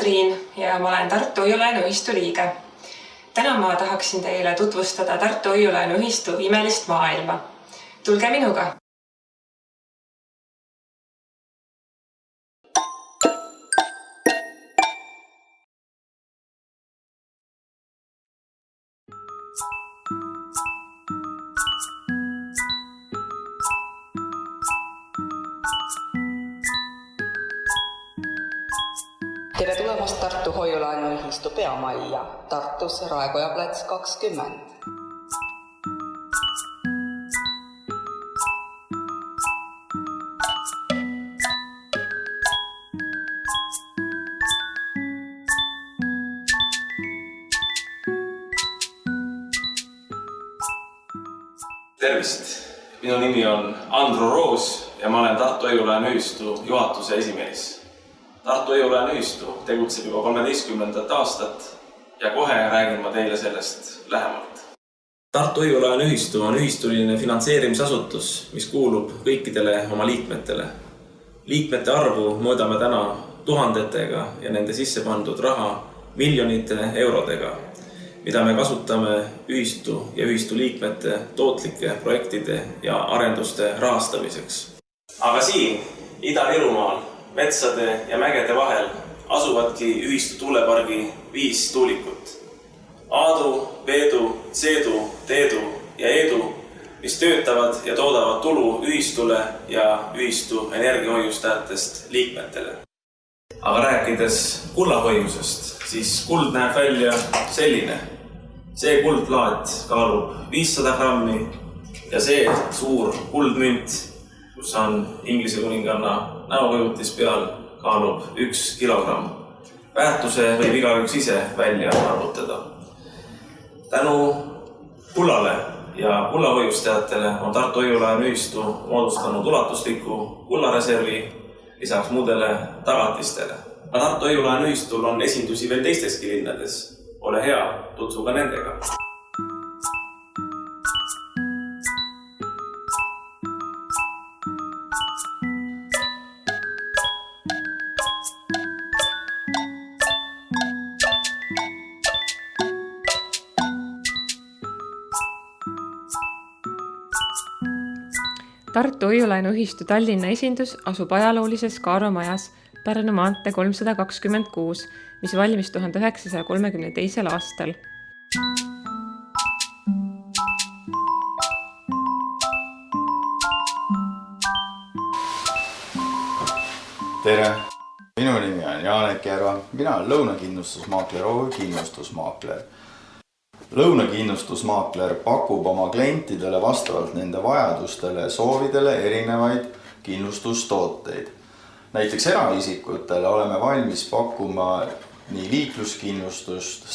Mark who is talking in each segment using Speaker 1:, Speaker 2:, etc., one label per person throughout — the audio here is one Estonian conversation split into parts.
Speaker 1: Triin ja ma olen Tartu Hoiu-laenuühistu liige. Täna ma tahaksin teile tutvustada Tartu Hoiu-laenuühistu imelist maailma. Tulge minuga!
Speaker 2: Tere tulemast Tartu Hoiu-laenuühistu peamajja Tartus Raekoja plats 20.
Speaker 3: Tervist! Minu nimi on Andro Roos ja ma olen Tartu Hoiu-laenuühistu juhatuse esimees. Tartu Hoiu-laenuühistu tegutseb juba 13. aastat ja kohe räägin ma teile sellest lähemalt. Tartu Hoiu-laenuühistu on ühistuline finantseerimisasutus, mis kuulub kõikidele oma liikmetele. Liikmete arvu mõõdame täna tuhandetega ja nende sisse pandud raha miljonite eurodega, mida me kasutame ühistu ja ühistu liikmete tootlike projektide ja arenduste rahastamiseks. Aga siin, Ida-Virumaal, metsade ja mägede vahel asuvadki ühistu tuulepargi 5 tuulikut. Aadu, Peedu, Seedu, Teedu ja Eedu, mis töötavad ja toodavad tulu ühistule ja ühistu energiahoiustajatest liikmetele. Aga rääkides kullahoiusest, siis kuld näeb välja selline. See kuldlaat kaalub 500 grammi ja see suur kuldmünt, kus on Inglise kuninganna näokujutis peal, kaalub 1 kilogramm. Väärtuse võib igaüks ise välja arvutada. Tänu kullale ja kullahoiustajatele on Tartu Hoiu-laenuühistu moodustanud ulatusliku kullareservi lisaks muudele tagatistele. Tartu Hoiu-laenuühistul on esindusi veel teisteski linnades. Ole hea, tutvu ka nendega.
Speaker 1: Tartu Hoiu-laenuühistu Tallinna esindus asub ajaloolises Kaaro majas Pärnu maantee 326, mis valmis 1932. aastal.
Speaker 4: Tere! Minu nimi on Janek Järva. Mina olen lõunakindlustusmaakler OÜ Kindlustusmaakler. Lõunakindlustusmaakler pakub oma klientidele vastavalt nende vajadustele ja soovidele erinevaid kindlustustooteid. Näiteks eraisikutele oleme valmis pakkuma nii liikluskindlustust,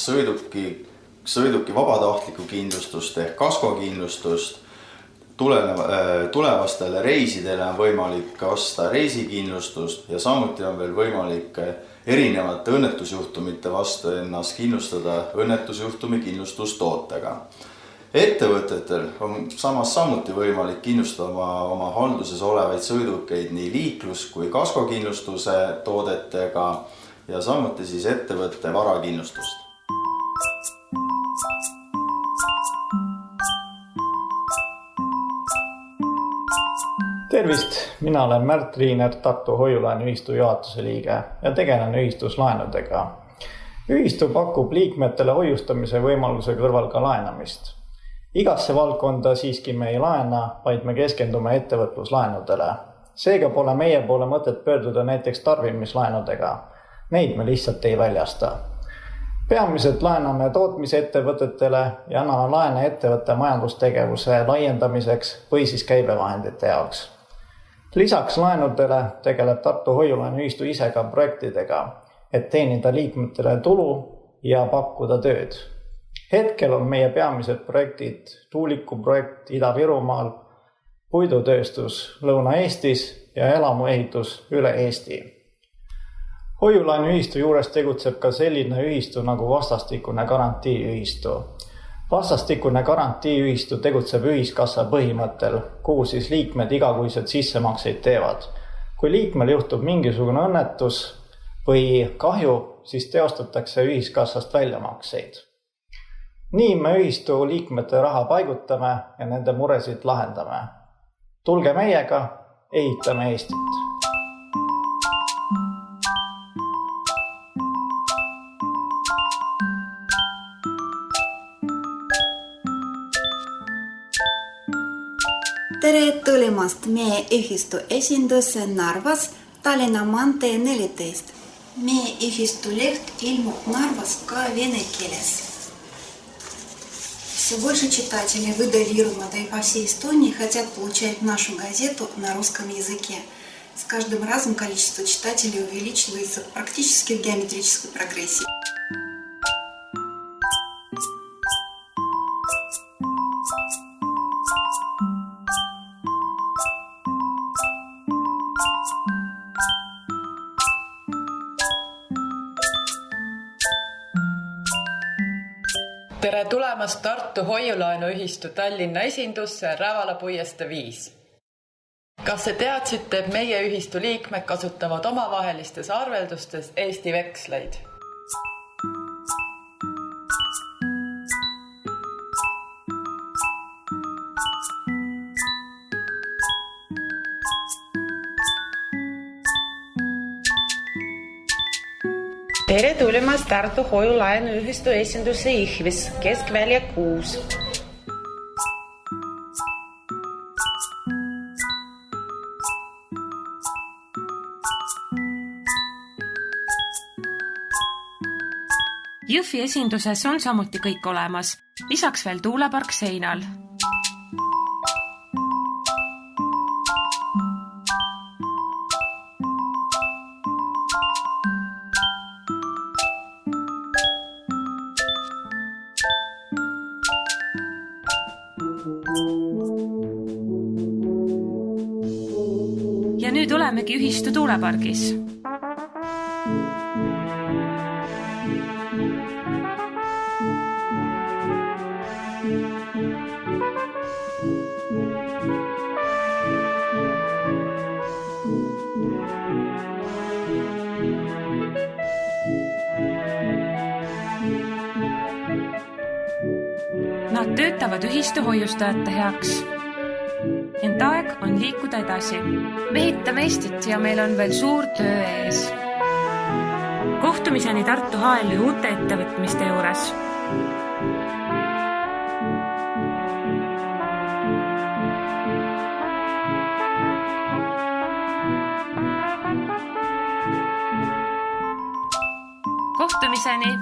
Speaker 4: sõiduki vabatahtlikku kindlustust ehk kaskokindlustust. Tulevastele reisidele on võimalik osta reisikindlustust ja samuti on veel võimalik erinevate õnnetusjuhtumite vastu ennast kindlustada õnnetusjuhtumi kindlustustootega. Ettevõtetel on samuti võimalik kindlustada oma halduses olevaid sõidukeid nii liiklus- kui kaskokindlustuse toodetega ja samuti siis ettevõtte varakindlustust.
Speaker 5: Tervist! Mina olen Märt Riiner, Tartu Hoiu-laenuühistu juhatuse liige ja tegelen ühistus laenudega. Ühistu pakub liikmetele hoiustamise võimaluse kõrval ka laenamist. Igasse valdkonda siiski me ei laena, vaid me keskendume ettevõtluslaenudele. Seega pole meie poole mõtet pöörduda näiteks tarbimislaenudega. Neid me lihtsalt ei väljasta. Peamiselt laename tootmisettevõtetele ja anname laene ettevõtte majandustegevuse laiendamiseks või siis käibevahendite jaoks. Lisaks laenudele tegeleb Tartu Hoiu-laenuühistu ise ka projektidega, et teenida liikmetele tulu ja pakkuda tööd. Hetkel on meie peamised projektid tuulikuprojekt Ida-Virumaal, puidutööstus Lõuna-Eestis ja elamuehitus üle Eesti. Hoiu-laenuühistu juures tegutseb ka selline ühistu nagu vastastikune garantiiühistu. Vastastikune garantiiühistu tegutseb ühiskassa põhimõttel, kuhu siis liikmed igakuiselt sissemakseid teevad. Kui liikmel juhtub mingisugune õnnetus või kahju, siis teostatakse ühiskassast väljamakseid. Nii me ühistu liikmete raha paigutame ja nende muresid lahendame. Tulge meiega, ehitame Eestit!
Speaker 6: Tere tulemast meie ühistu esindusse Narvas, Tallinna maantee 14. Meie ühistu leht ilmub Narvas ka vene keeles. Все больше читателей выдавируемого и по всей Эстонии хотят получать нашу газету на русском языке. С каждым разом количество читателей увеличивается практически в геометрической прогрессии.
Speaker 7: Tere tulemast Tartu Hoiulaenuühistu Tallinna esindusse Rävala puiestee 5. Kas te teadsite, et meie ühistu liikmed kasutavad omavahelistes arveldustes Eesti veksleid?
Speaker 8: Tere tulemast Tartu Hoiulaenuühistu esindusse Ihvis, Keskvälja 6.
Speaker 1: Jõhvi esinduses on samuti kõik olemas, lisaks veel tuulepark seinal. Ja nüüd olemegi ühistu tuulepargis. Nad töötavad ühistu hoiustajate heaks. Ent aeg on liikuda edasi. Me ehitame Eestit ja meil on veel suur töö ees. Kohtumiseni Tartu HLÜ uute ettevõtmiste juures. Kohtumiseni.